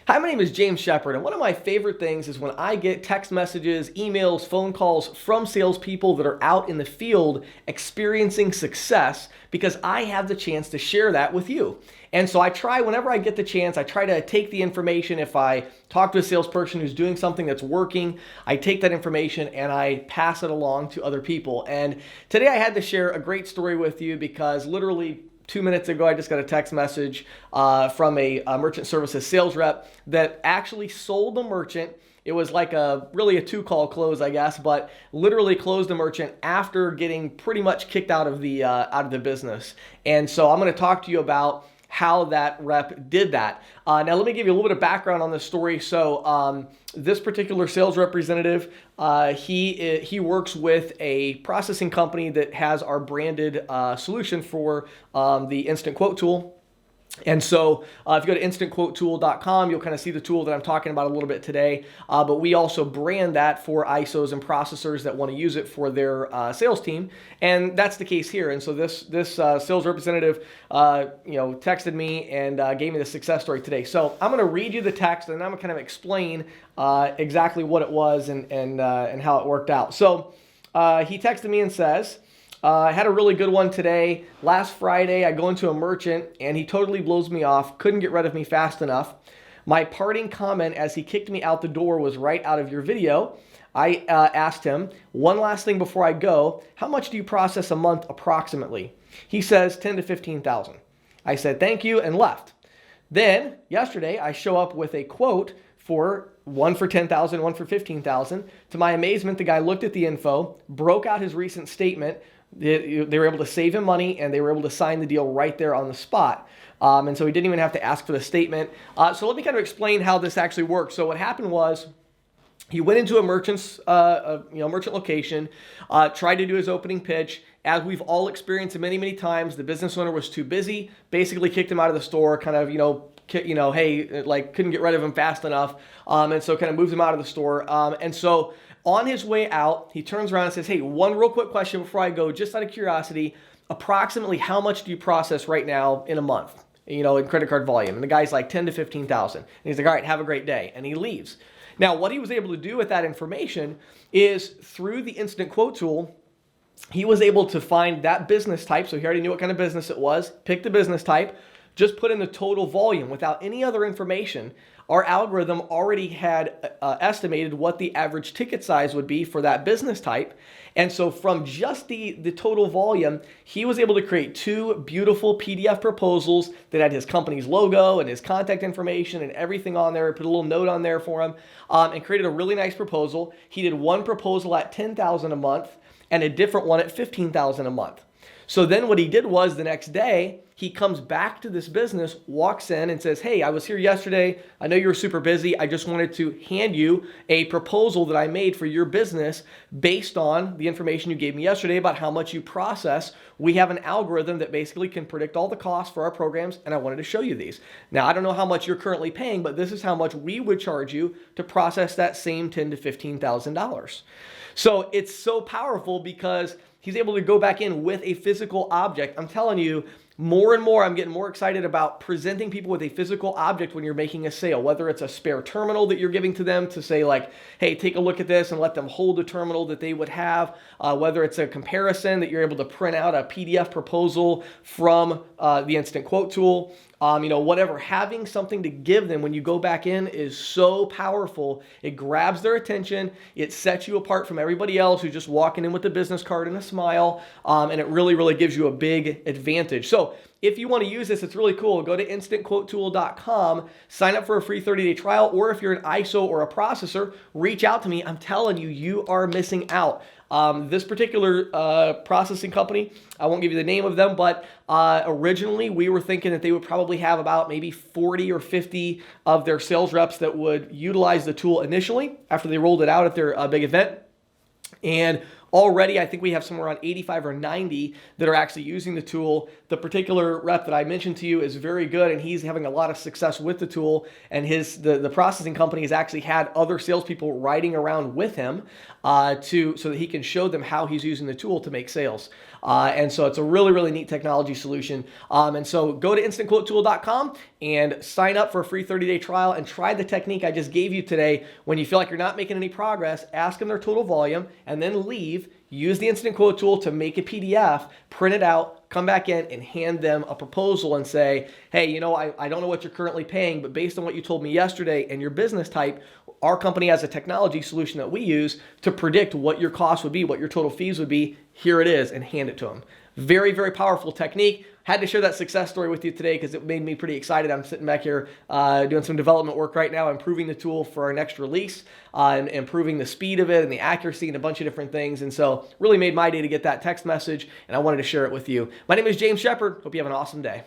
Hi, my name is James Shepard, and one of my favorite things is when I get text messages, emails, phone calls from salespeople that are out in the field experiencing success because I have the chance to share that with you. And so I try, whenever I get the chance, I try to take the information. If I talk to a salesperson who's doing something that's working, I take that information and I pass it along to other people. And today I had to share a great story with you because literally 2 minutes ago, I just got a text message from a merchant services sales rep that actually sold the merchant. It was like really a two-call close, I guess, but literally closed the merchant after getting pretty much kicked out of the business. And so I'm going to talk to you about how that rep did that. Now, let me give you a little bit of background on this story. So this particular sales representative, he works with a processing company that has our branded solution for the Instant Quote tool. And so if you go to instantquotetool.com, you'll kind of see the tool that I'm talking about a little bit today. But we also brand that for ISOs and processors that want to use it for their sales team. And that's the case here. And so this sales representative texted me and gave me the success story today. So I'm going to read you the text and I'm going to kind of explain exactly what it was and how it worked out. So he texted me and says, I had a really good one today. Last Friday, I go into a merchant and he totally blows me off. Couldn't get rid of me fast enough. My parting comment as he kicked me out the door was right out of your video. I asked him, one last thing before I go, how much do you process a month approximately? He says 10 to 15,000. I said, thank you, and left. Then yesterday, I show up with a quote for one for 10,000, one for 15,000. To my amazement, the guy looked at the info, broke out his recent statement. They were able to save him money and they were able to sign the deal right there on the spot. And so he didn't even have to ask for the statement. So let me kind of explain how this actually works. So what happened was he went into a merchant's merchant location, tried to do his opening pitch. As we've all experienced many, many times, the business owner was too busy, basically kicked him out of the store, kind of, couldn't get rid of him fast enough. And so kind of moved him out of the store. And so on his way out, he turns around and says, hey, one real quick question before I go, just out of curiosity, approximately how much do you process right now in a month, in credit card volume? And the guy's like 10 to 15,000. And he's like, all right, have a great day. And he leaves. Now, what he was able to do with that information is through the Instant Quote tool, he was able to find that business type. So he already knew what kind of business it was, pick the business type, just put in the total volume without any other information. Our algorithm already had estimated what the average ticket size would be for that business type. And so from just the total volume, he was able to create two beautiful PDF proposals that had his company's logo and his contact information and everything on there, put a little note on there for him, and created a really nice proposal. He did one proposal at $10,000 a month and a different one at $15,000 a month. So then what he did was the next day, he comes back to this business, walks in and says, hey, I was here yesterday. I know you were super busy. I just wanted to hand you a proposal that I made for your business based on the information you gave me yesterday about how much you process. We have an algorithm that basically can predict all the costs for our programs, and I wanted to show you these. Now, I don't know how much you're currently paying, but this is how much we would charge you to process that same $10,000 to $15,000. So it's so powerful because he's able to go back in with a physical object. I'm telling you, more and more, I'm getting more excited about presenting people with a physical object when you're making a sale, whether it's a spare terminal that you're giving to them to say like, hey, take a look at this and let them hold a terminal that they would have, whether it's a comparison that you're able to print out a PDF proposal from the Instant Quote tool, whatever. Having something to give them when you go back in is so powerful. It grabs their attention. It sets you apart from everybody else who's just walking in with a business card and a smile, and it really, really gives you a big advantage. So if you want to use this, it's really cool. Go to instantquotetool.com, sign up for a free 30-day trial, or if you're an ISO or a processor, reach out to me. I'm telling you, you are missing out. This particular processing company, I won't give you the name of them, but originally we were thinking that they would probably have about maybe 40 or 50 of their sales reps that would utilize the tool initially after they rolled it out at their big event. And Already, I think we have somewhere around 85 or 90 that are actually using the tool. The particular rep that I mentioned to you is very good, and he's having a lot of success with the tool. And the processing company has actually had other salespeople riding around with him so that he can show them how he's using the tool to make sales. And so it's a really, really neat technology solution. And so go to instantquotetool.com and sign up for a free 30-day trial and try the technique I just gave you today. When you feel like you're not making any progress, ask them their total volume and then leave. Use the Instant Quote tool to make a PDF, print it out, come back in and hand them a proposal and say, hey, you know, I don't know what you're currently paying, but based on what you told me yesterday and your business type, our company has a technology solution that we use to predict what your cost would be, what your total fees would be. Here it is, and hand it to them. Very, very powerful technique. Had to share that success story with you today because it made me pretty excited. I'm sitting back here doing some development work right now, improving the tool for our next release, and improving the speed of it and the accuracy and a bunch of different things. And so really made my day to get that text message, and I wanted to share it with you. My name is James Shepard. Hope you have an awesome day.